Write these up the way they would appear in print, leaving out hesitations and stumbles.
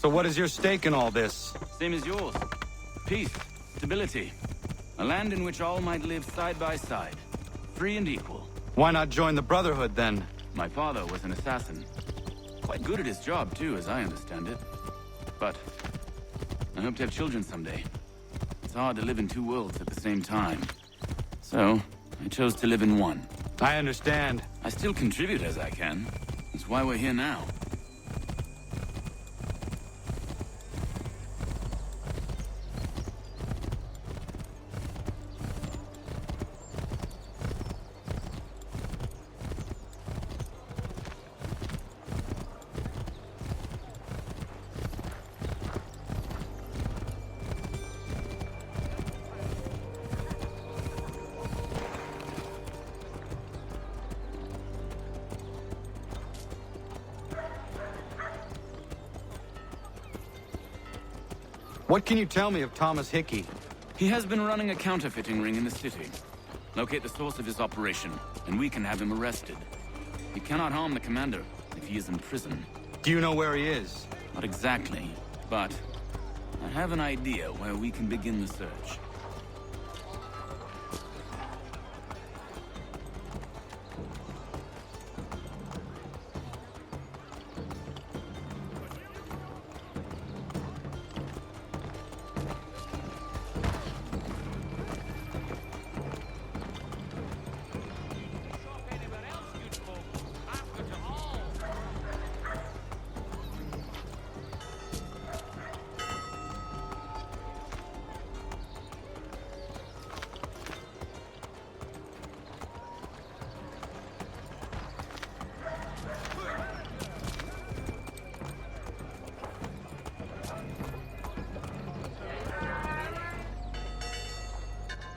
So what is your stake in all this? Same as yours. Peace, stability. A land in which all might live side by side. Free and equal. Why not join the Brotherhood, then? My father was an assassin. Quite good at his job, too, as I understand it. But I hope to have children someday. It's hard to live in two worlds at the same time. So, I chose to live in one. I understand. I still contribute as I can. That's why we're here now. What can you tell me of Thomas Hickey? He has been running a counterfeiting ring in the city. Locate the source of his operation, and we can have him arrested. He cannot harm the commander if he is in prison. Do you know where he is? Not exactly, but I have an idea where we can begin the search.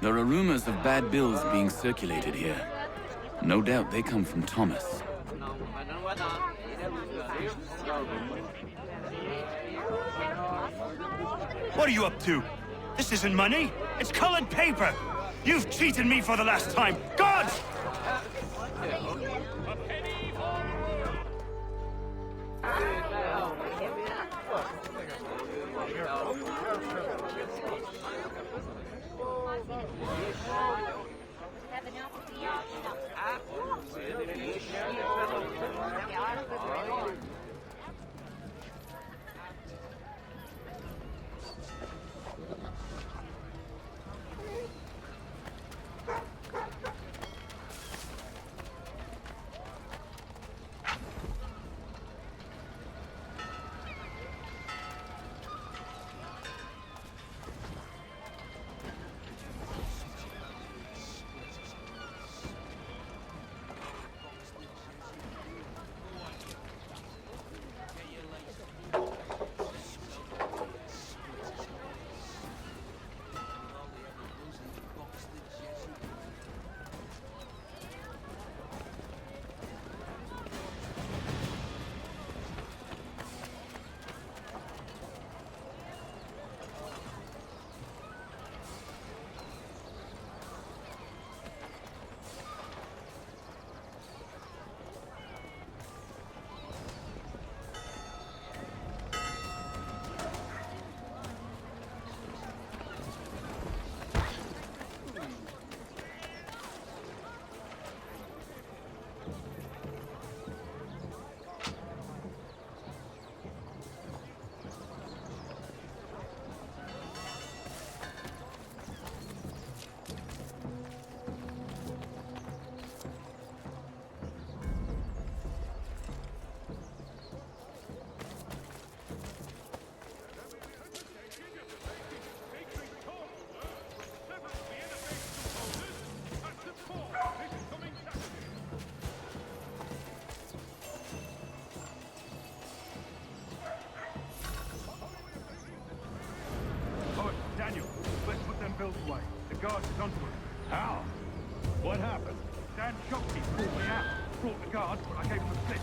There are rumors of bad bills being circulated here. No doubt they come from Thomas. What are you up to? This isn't money. It's colored paper. You've cheated me for the last time. God! Bill's way. The guard is onto us. How? What happened? Dan Shopkeep pulled me out. Brought the guard, but I gave him a slip.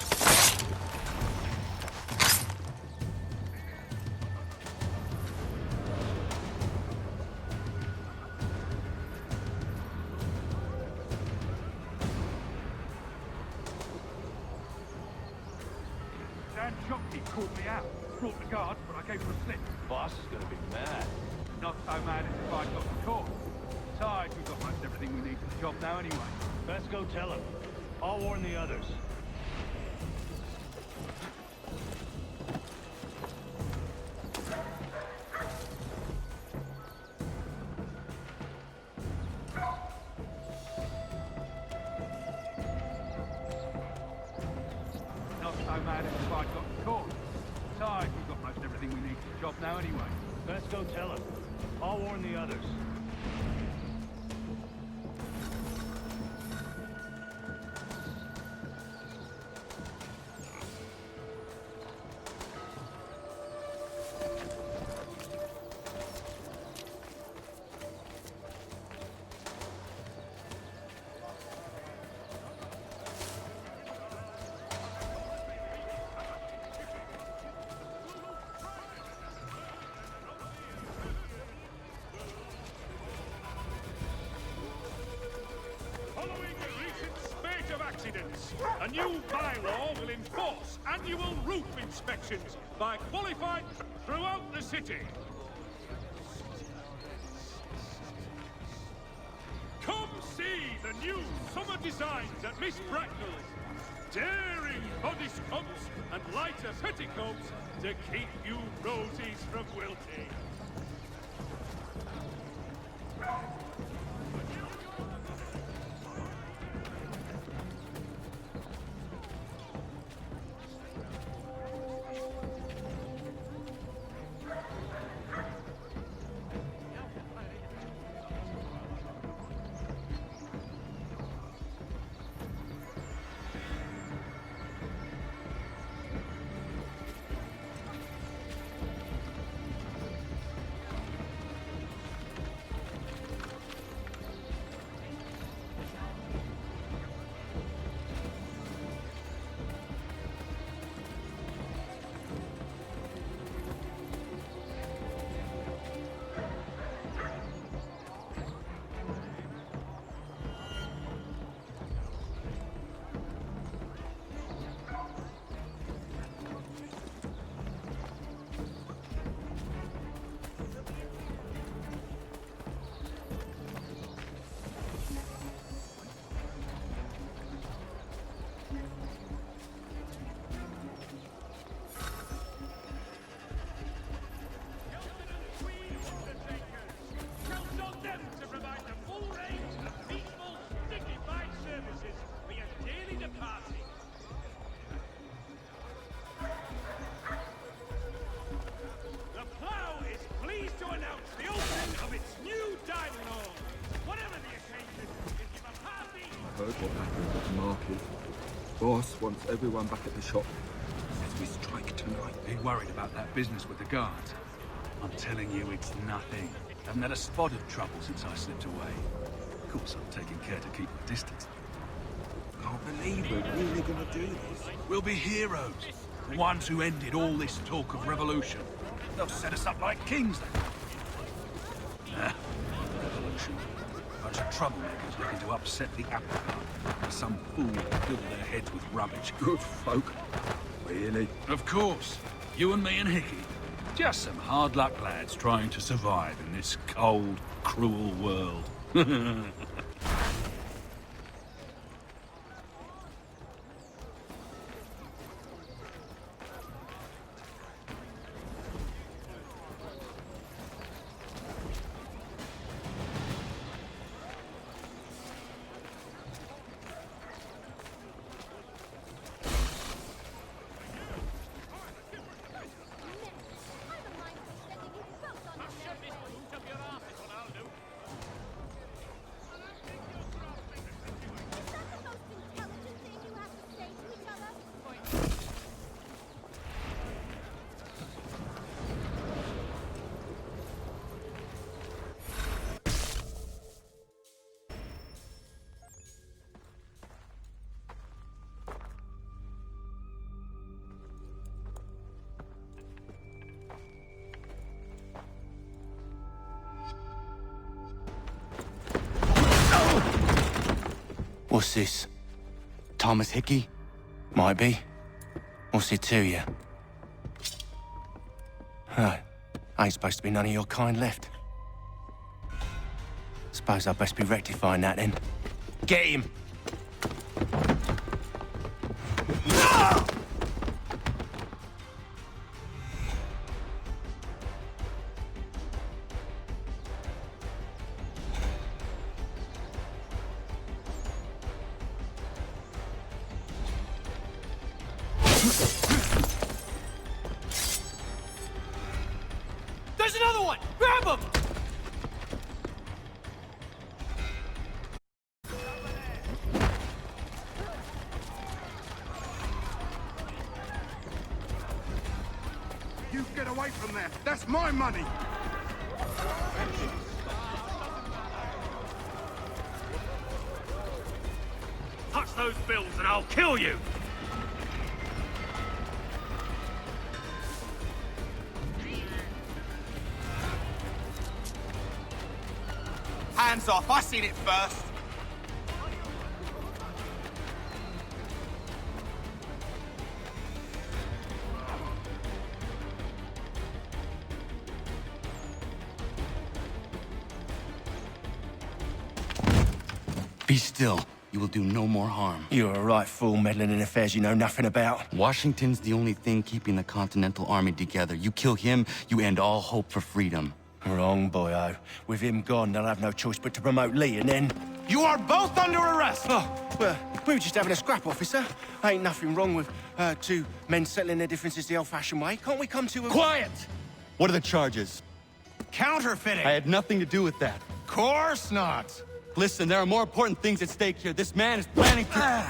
Dan Shopkeep called me out. Brought the guard, but I came for a slip. Boss is gonna be mad. Not so mad as if I'd got the call. Besides, we've got most everything we need for the job now anyway. Best go tell him. I'll warn the others. Not so mad as if I'd got the call. Besides, we've got most everything we need for the job now anyway. Best go tell him. I'll warn the others. Following a recent spate of accidents, a new bylaw will enforce annual roof inspections by qualified throughout the city. Come see the new summer designs at Miss Bracknell's. Daring body sculpts and lighter petticoats to keep you rosies from wilting. Heard what happened at the market. Boss wants everyone back at the shop. Says we strike tonight. Be worried about that business with the guards. I'm telling you, it's nothing. Haven't had a spot of trouble since I slipped away. Of course, I'm taking care to keep my distance. Can't believe we're really gonna do this. We'll be heroes. The ones who ended all this talk of revolution. They'll set us up like kings, then. Nah, revolution. Bunch of troublemakers looking to upset the apple cart. Some fool will fill their heads with rubbish. Good folk. Really? Of course. You and me and Hickey. Just some hard luck lads trying to survive in this cold, cruel world. What's this? Thomas Hickey? Might be. What's it to you? Oh, ain't supposed to be none of your kind left. Suppose I'd best be rectifying that then. Get him! There's another one! Grab him! You get away from there. That's my money. Touch those bills and I'll kill you! Hands off, I seen it first. Be still. You will do no more harm. You're a right fool meddling in affairs you know nothing about. Washington's the only thing keeping the Continental Army together. You kill him, you end all hope for freedom. Wrong, boyo. With him gone, they'll have no choice but to promote Lee, and then... You are both under arrest! Oh, well, we were just having a scrap, officer. Ain't nothing wrong with two men settling their differences the old-fashioned way. Can't we come to a... Quiet! What are the charges? Counterfeiting! I had nothing to do with that. Course not! Listen, there are more important things at stake here. This man is planning to...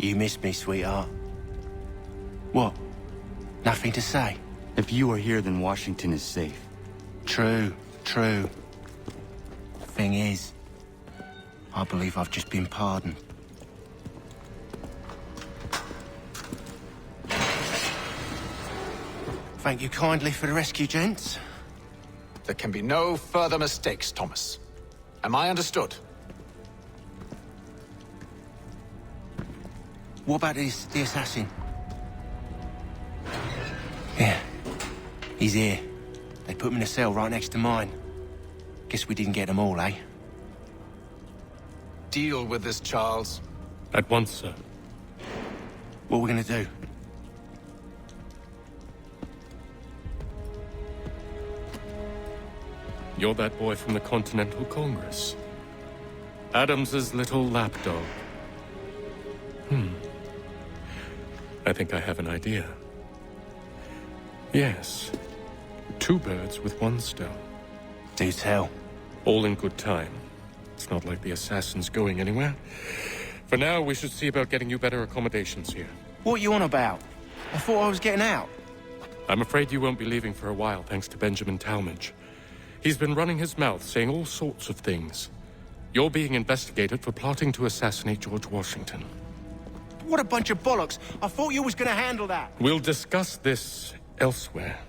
You missed me, sweetheart. What? Nothing to say? If you are here, then Washington is safe. True, true. Thing is, I believe I've just been pardoned. Thank you kindly for the rescue, gents. There can be no further mistakes, Thomas. Am I understood? What about the assassin? Yeah, he's here. They put him in a cell right next to mine. Guess we didn't get them all, eh? Deal with this, Charles. At once, sir. What are we gonna do? You're that boy from the Continental Congress. Adams's little lapdog. I think I have an idea. Yes. Two birds with one stone. Do tell. All in good time. It's not like the assassin's going anywhere. For now, we should see about getting you better accommodations here. What you on about? I thought I was getting out. I'm afraid you won't be leaving for a while, thanks to Benjamin Talmadge. He's been running his mouth, saying all sorts of things. You're being investigated for plotting to assassinate George Washington. What a bunch of bollocks. I thought you was gonna handle that. We'll discuss this elsewhere.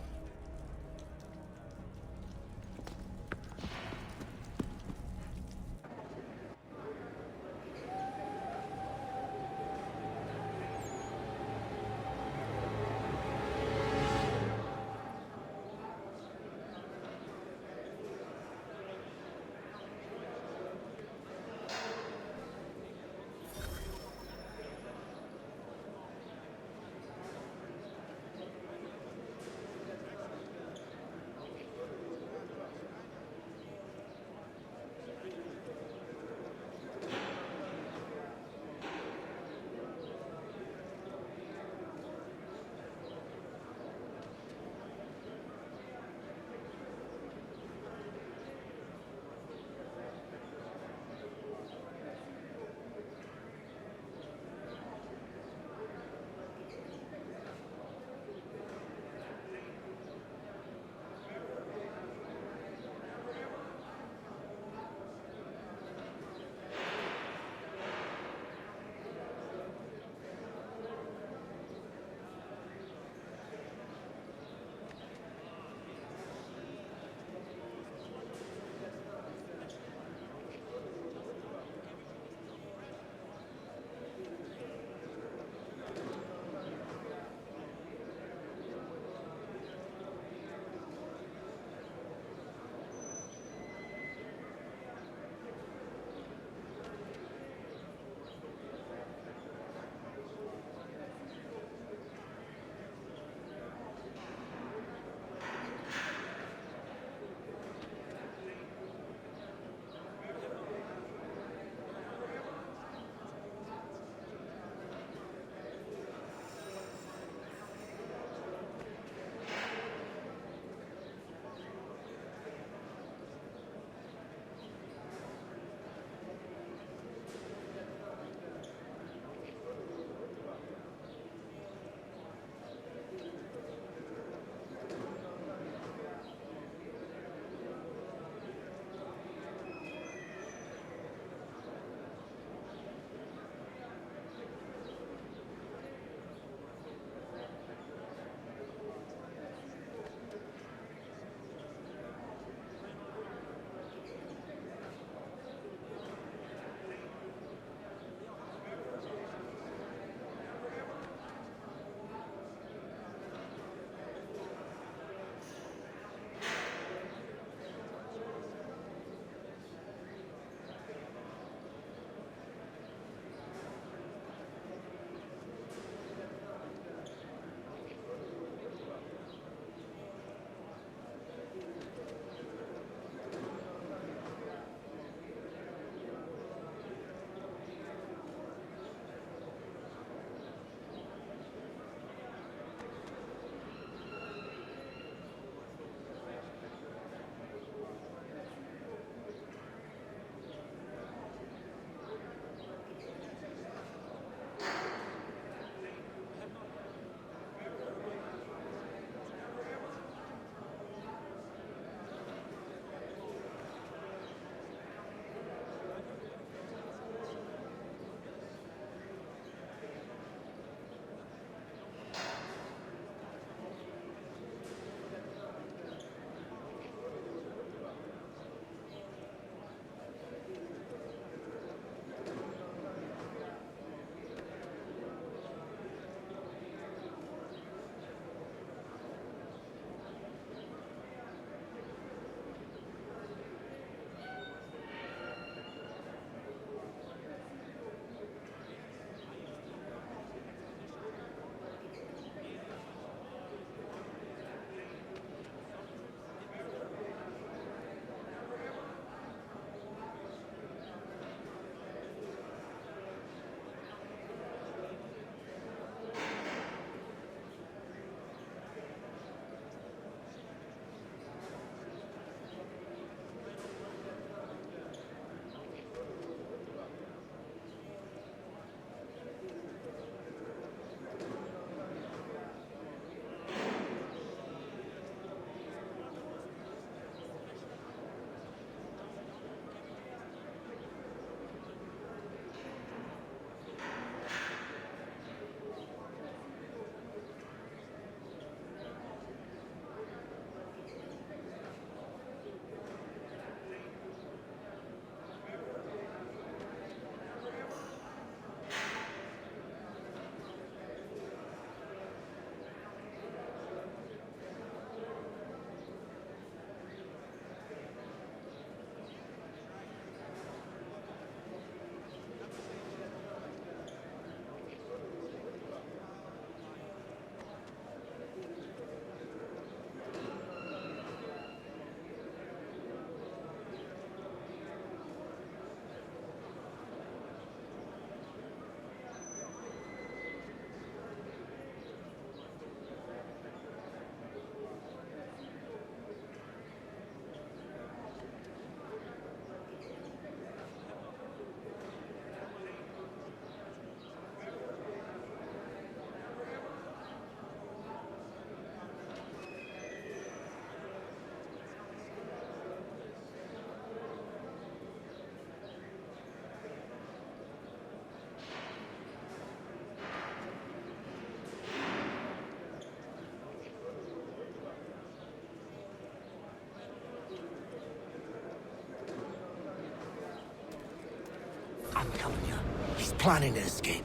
I'm telling you, he's planning to escape.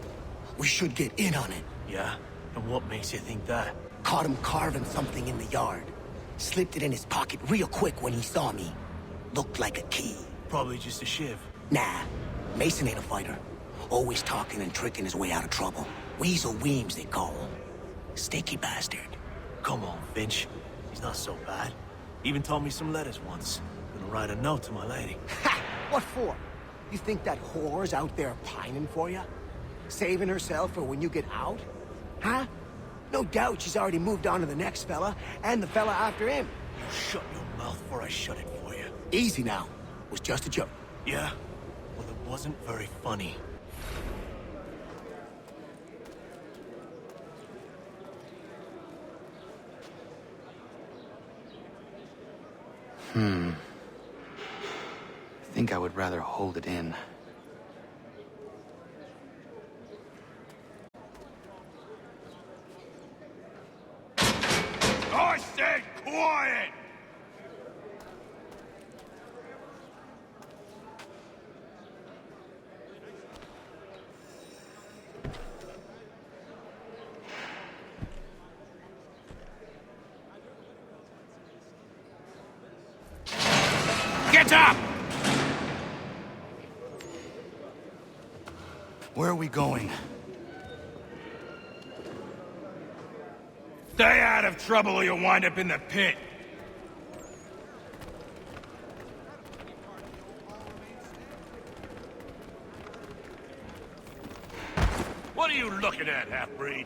We should get in on it. Yeah? And what makes you think that? Caught him carving something in the yard. Slipped it in his pocket real quick when he saw me. Looked like a key. Probably just a shiv. Nah, Mason ain't a fighter. Always talking and tricking his way out of trouble. Weasel Weems, they call him. Sneaky bastard. Come on, Finch. He's not so bad. Even taught me some letters once. Gonna write a note to my lady. Ha! What for? You think that whore's out there pining for you? Saving herself for when you get out? Huh? No doubt she's already moved on to the next fella, and the fella after him. You shut your mouth before I shut it for you. Easy now. Was just a joke. Yeah? Well, it wasn't very funny. I think I would rather hold it in. I said quiet! Get up! Where are we going? Stay out of trouble or you'll wind up in the pit. What are you looking at, half-breed?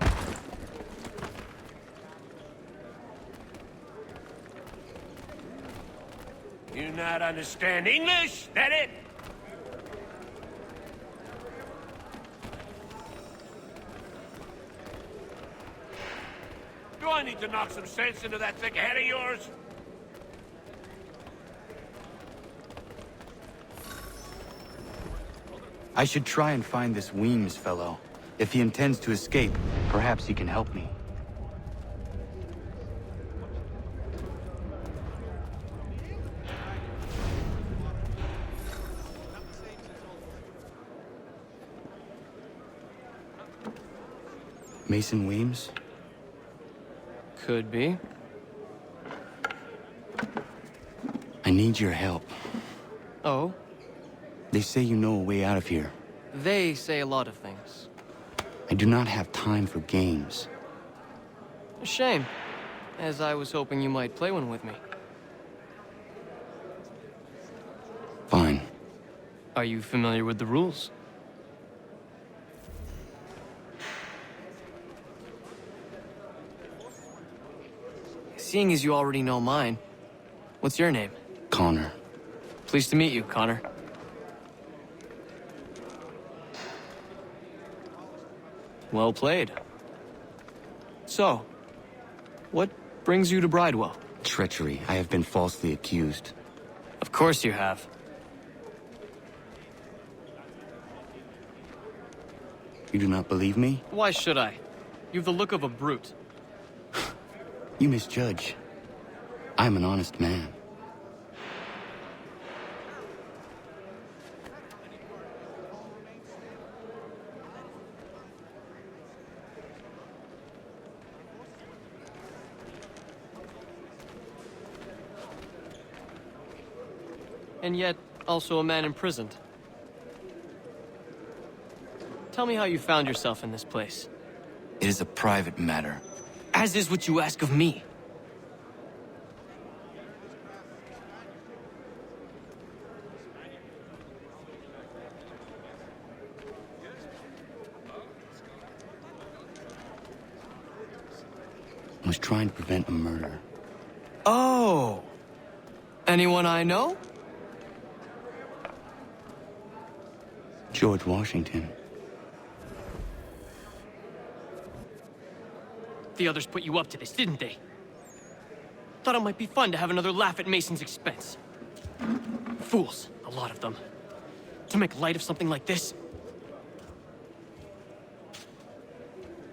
You not understand English? That it? Do I need to knock some sense into that thick head of yours? I should try and find this Weems fellow. If he intends to escape, perhaps he can help me. Mason Weems? Could be. I need your help. Oh? They say you know a way out of here. They say a lot of things. I do not have time for games. A shame, as I was hoping you might play one with me. Fine. Are you familiar with the rules? Seeing as you already know mine, what's your name? Connor. Pleased to meet you, Connor. Well played. So, what brings you to Bridewell? Treachery. I have been falsely accused. Of course you have. You do not believe me? Why should I? You've the look of a brute. You misjudge. I'm an honest man. And yet, also a man imprisoned. Tell me how you found yourself in this place. It is a private matter. As is what you ask of me. I was trying to prevent a murder. Oh! Anyone I know? George Washington. The others put you up to this, didn't they? Thought it might be fun to have another laugh at Mason's expense. Fools, a lot of them. To make light of something like this.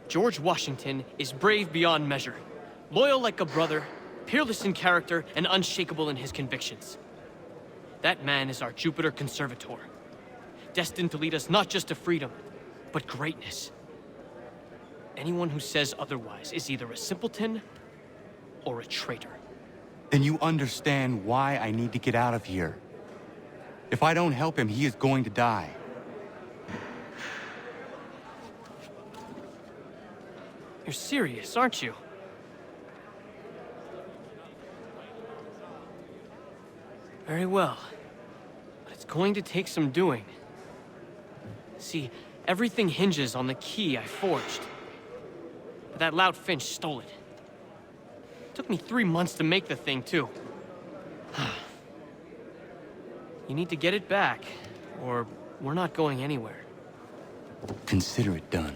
George Washington is brave beyond measure, loyal like a brother, peerless in character, and unshakable in his convictions. That man is our Jupiter Conservator. destined to lead us not just to freedom, but greatness. Anyone who says otherwise is either a simpleton or a traitor. Then you understand why I need to get out of here. If I don't help him, he is going to die. You're serious, aren't you? Very well. But it's going to take some doing. See, everything hinges on the key I forged. But that loud Finch stole it. Took me 3 months to make the thing, too. You need to get it back, or we're not going anywhere. Consider it done.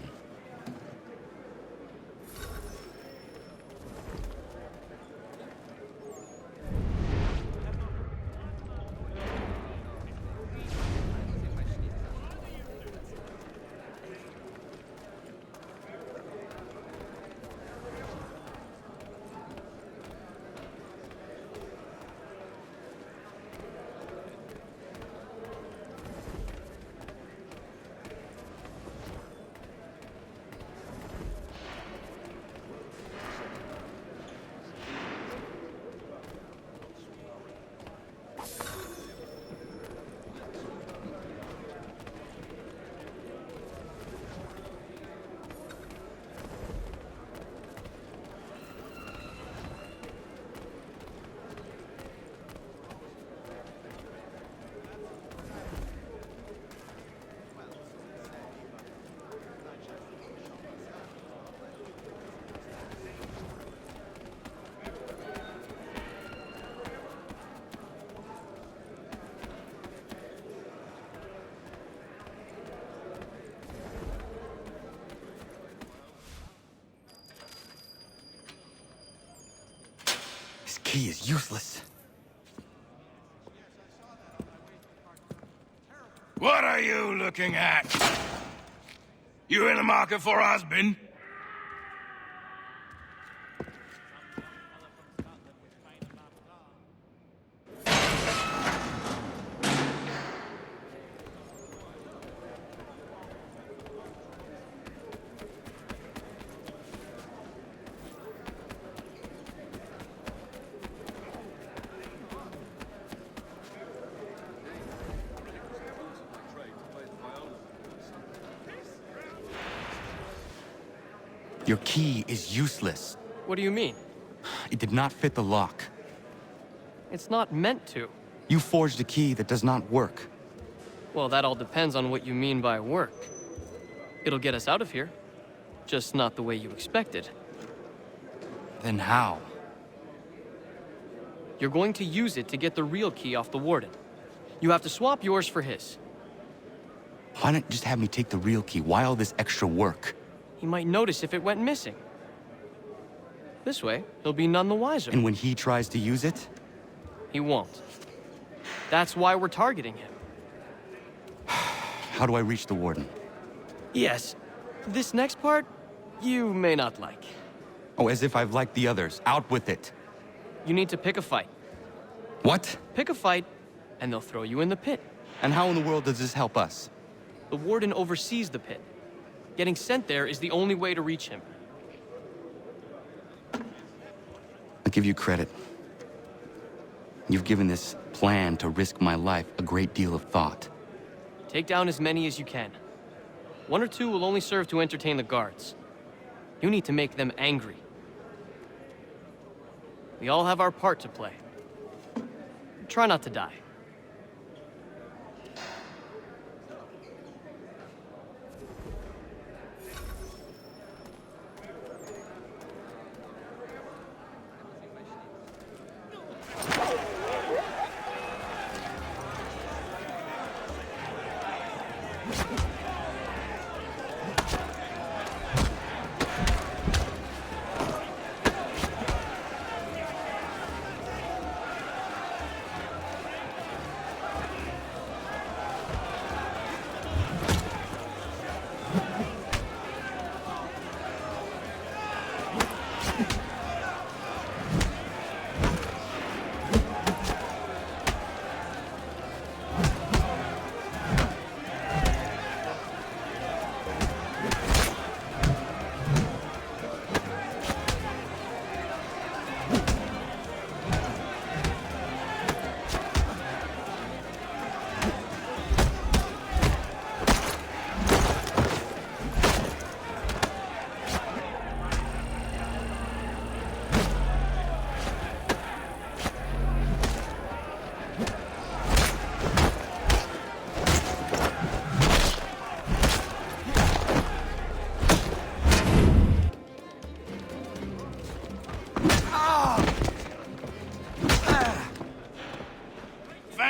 This key is useless. What are you looking at? You in the market for a husband? Your key is useless. What do you mean? It did not fit the lock. It's not meant to. You forged a key that does not work. Well, that all depends on what you mean by work. It'll get us out of here. Just not the way you expected. Then how? You're going to use it to get the real key off the Warden. You have to swap yours for his. Why not just have me take the real key? Why all this extra work? He might notice if it went missing. This way, he'll be none the wiser. And when he tries to use it? He won't. That's why we're targeting him. How do I reach the Warden? Yes. This next part, you may not like. Oh, as if I've liked the others. Out with it. You need to pick a fight. What? Pick a fight, and they'll throw you in the pit. And how in the world does this help us? The Warden oversees the pit. Getting sent there is the only way to reach him. I'll give you credit. You've given this plan to risk my life a great deal of thought. Take down as many as you can. 1 or 2 will only serve to entertain the guards. You need to make them angry. We all have our part to play. Try not to die.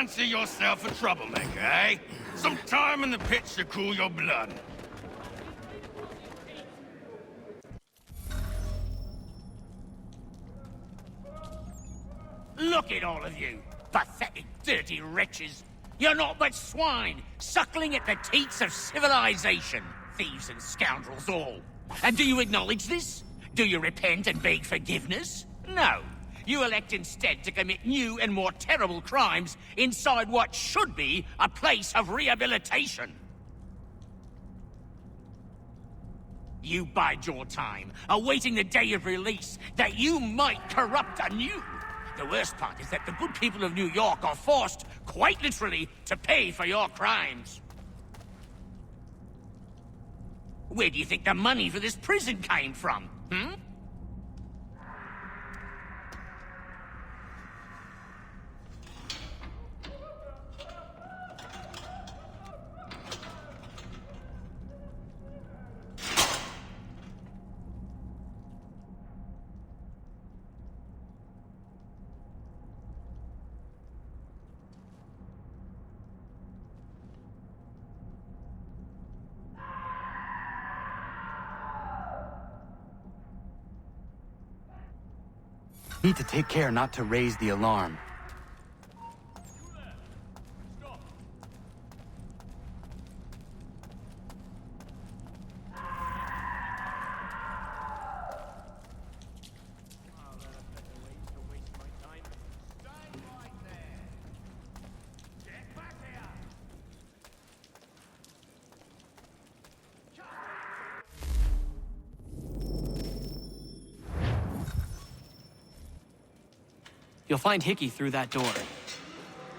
fancy yourself a troublemaker, eh? Some time in the pits to cool your blood. Look at all of you! Pathetic, dirty wretches! You're not but swine, suckling at the teats of civilization. Thieves and scoundrels all. And do you acknowledge this? Do you repent and beg forgiveness? No. You elect instead to commit new and more terrible crimes inside what should be a place of rehabilitation. You bide your time, awaiting the day of release, that you might corrupt anew. The worst part is that the good people of New York are forced, quite literally, to pay for your crimes. Where do you think the money for this prison came from, hmm? Need to take care not to raise the alarm. You'll find Hickey through that door.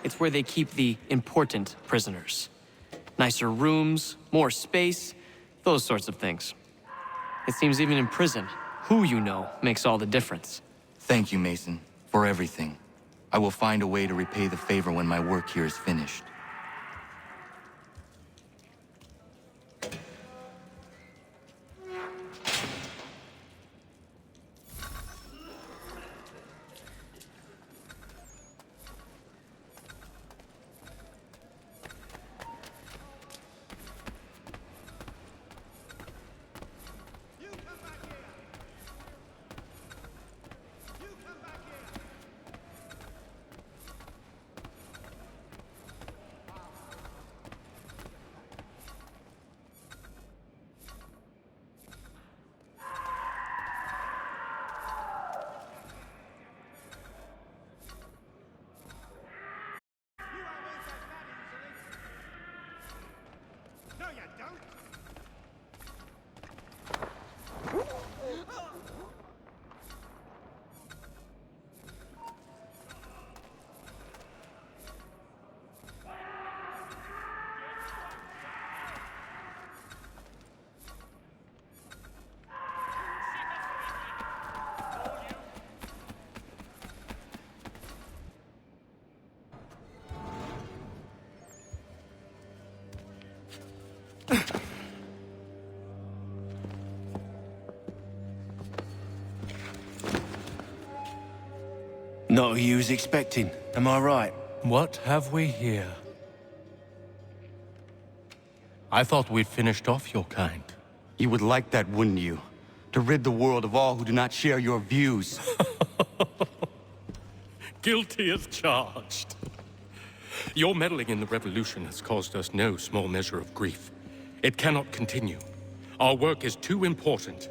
It's where they keep the important prisoners. Nicer rooms, more space, those sorts of things. It seems even in prison, who you know makes all the difference. Thank you, Mason, for everything. I will find a way to repay the favor when my work here is finished. Not who you was expecting, am I right? What have we here? I thought we'd finished off your kind. You would like that, wouldn't you? To rid the world of all who do not share your views. Guilty as charged. Your meddling in the revolution has caused us no small measure of grief. It cannot continue. Our work is too important.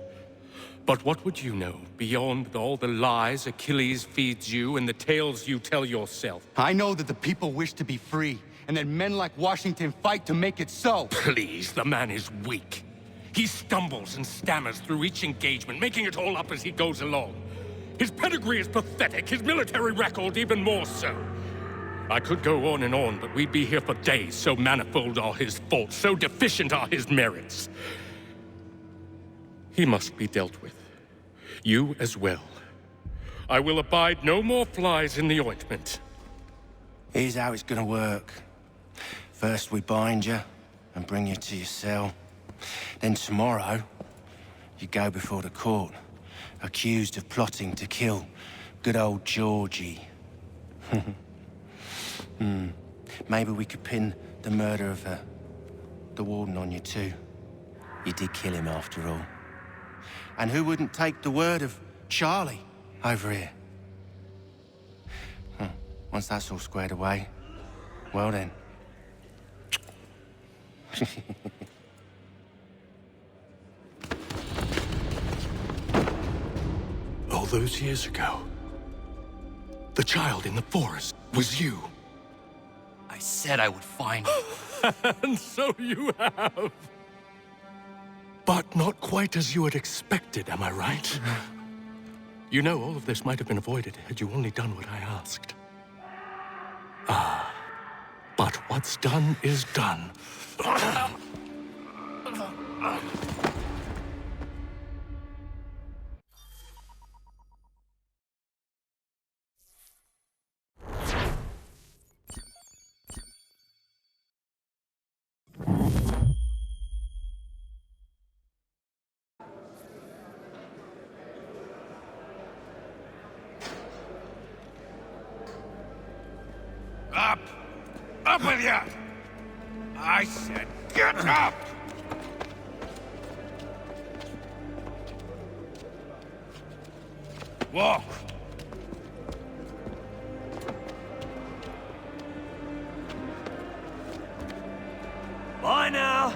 But what would you know beyond all the lies Achilles feeds you and the tales you tell yourself? I know that the people wish to be free, and that men like Washington fight to make it so. Please, the man is weak. He stumbles and stammers through each engagement, making it all up as he goes along. His pedigree is pathetic, his military record even more so. I could go on and on, but we'd be here for days, so manifold are his faults, so deficient are his merits. He must be dealt with. You as well. I will abide no more flies in the ointment. Here's how it's gonna work. First we bind you and bring you to your cell. Then tomorrow, you go before the court, accused of plotting to kill good old Georgie. maybe we could pin the murder of the warden on you too. You did kill him after all. And who wouldn't take the word of Charlie over here? Once that's all squared away, well then. All those years ago, the child in the forest was you. I said I would find you. And so you have. But not quite as you had expected, am I right? You know, all of this might have been avoided had you only done what I asked. But what's done is done. Up! Up with you! I said get up! Walk! Bye now!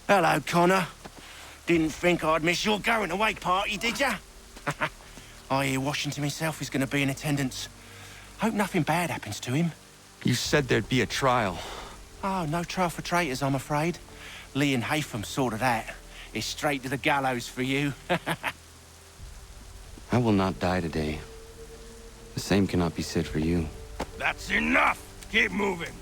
Hello, Connor. Didn't think I'd miss your going-away party, did ya? I hear Washington himself is going to be in attendance. Hope nothing bad happens to him. You said there'd be a trial. Oh, no trial for traitors, I'm afraid. Lee and Haytham sorted that. It's straight to the gallows for you. I will not die today. The same cannot be said for you. That's enough! Keep moving!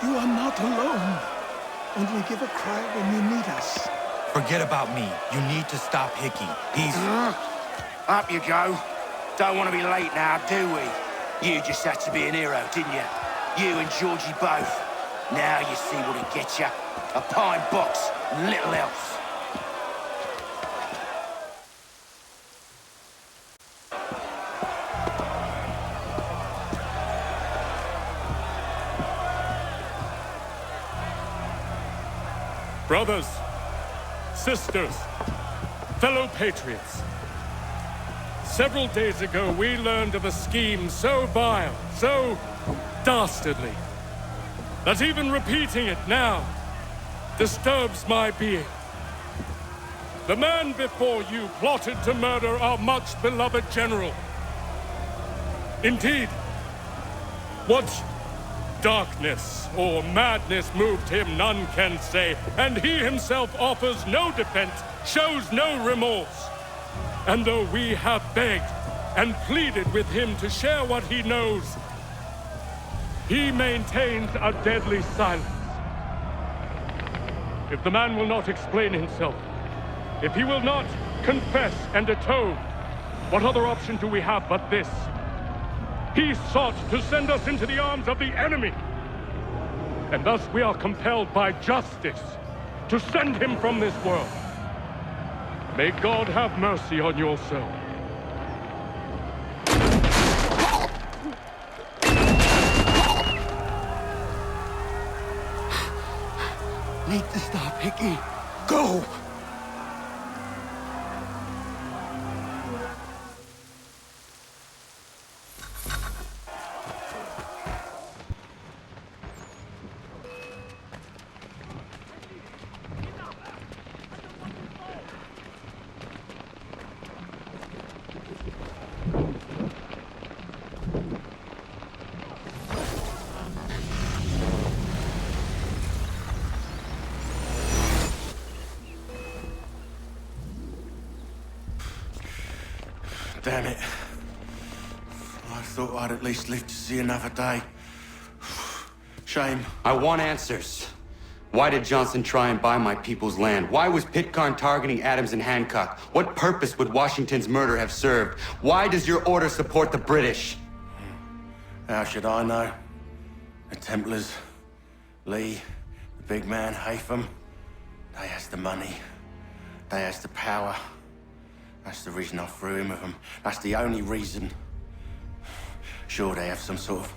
You are not alone. Only give a cry when you need us. Forget about me. You need to stop Hickey. He's... Up you go. Don't want to be late now, do we? You just had to be an hero, didn't you? You and Georgie both. Now you see what it gets you. A pine box, little else. Brothers, sisters, fellow patriots. Several days ago, we learned of a scheme so vile, so dastardly, that even repeating it now disturbs my being. The man before you plotted to murder our much-beloved general. Indeed, what darkness or madness moved him, none can say, and he himself offers no defense, shows no remorse. And though we have begged and pleaded with him to share what he knows, he maintains a deadly silence. If the man will not explain himself, if he will not confess and atone, what other option do we have but this? He sought to send us into the arms of the enemy. And thus we are compelled by justice to send him from this world. May God have mercy on your soul. Need to stop, Hickey. Go! Damn it. I thought I'd at least live to see another day. Shame. I want answers. Why did Johnson try and buy my people's land? Why was Pitcairn targeting Adams and Hancock? What purpose would Washington's murder have served? Why does your order support the British? How should I know? The Templars, Lee, the big man, Haytham, they has the money. They has the power. That's the reason I threw him with them. That's the only reason. Sure, they have some sort of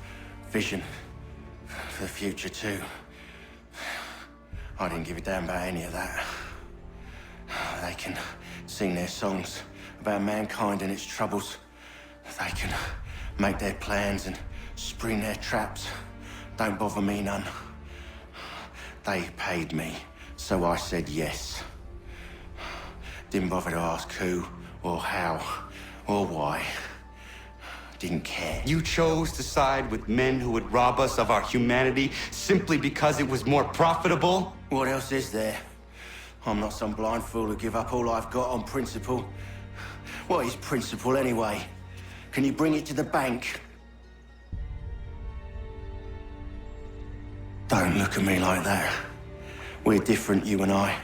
vision for the future, too. I didn't give a damn about any of that. They can sing their songs about mankind and its troubles. They can make their plans and spring their traps. Don't bother me none. They paid me, so I said yes. Didn't bother to ask who, or how, or why. Didn't care. You chose to side with men who would rob us of our humanity simply because it was more profitable? What else is there? I'm not some blind fool to give up all I've got on principle. What is principle anyway? Can you bring it to the bank? Don't look at me like that. We're different, you and I.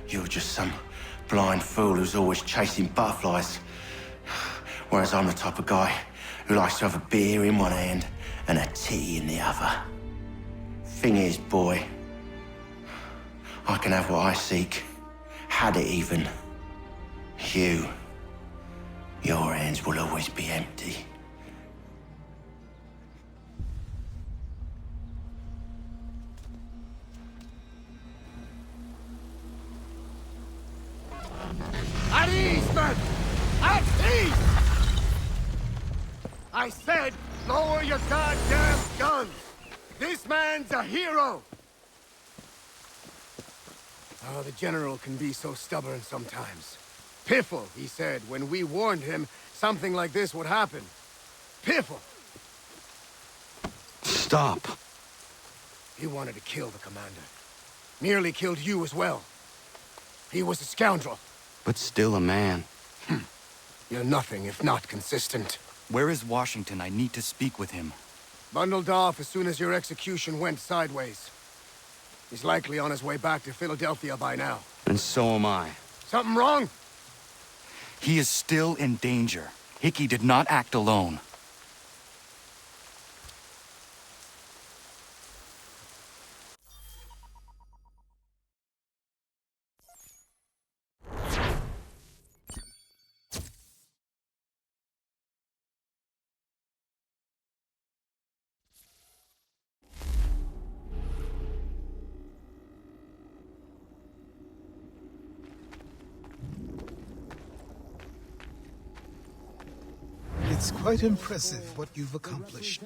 You're just some blind fool who's always chasing butterflies. Whereas I'm the type of guy who likes to have a beer in one hand and a tea in the other. Thing is, boy, I can have what I seek. Had it even. Your hands will always be empty. At ease, men! At ease! I said, lower your goddamn guns! This man's a hero! Oh, the General can be so stubborn sometimes. Piffle, he said, when we warned him something like this would happen. Piffle! Stop. He wanted to kill the commander. Nearly killed you as well. He was a scoundrel. But still a man. You're nothing if not consistent. Where is Washington? I need to speak with him. Bundled off as soon as your execution went sideways. He's likely on his way back to Philadelphia by now. And so am I. Something wrong? He is still in danger. Hickey did not act alone. It's quite impressive what you've accomplished.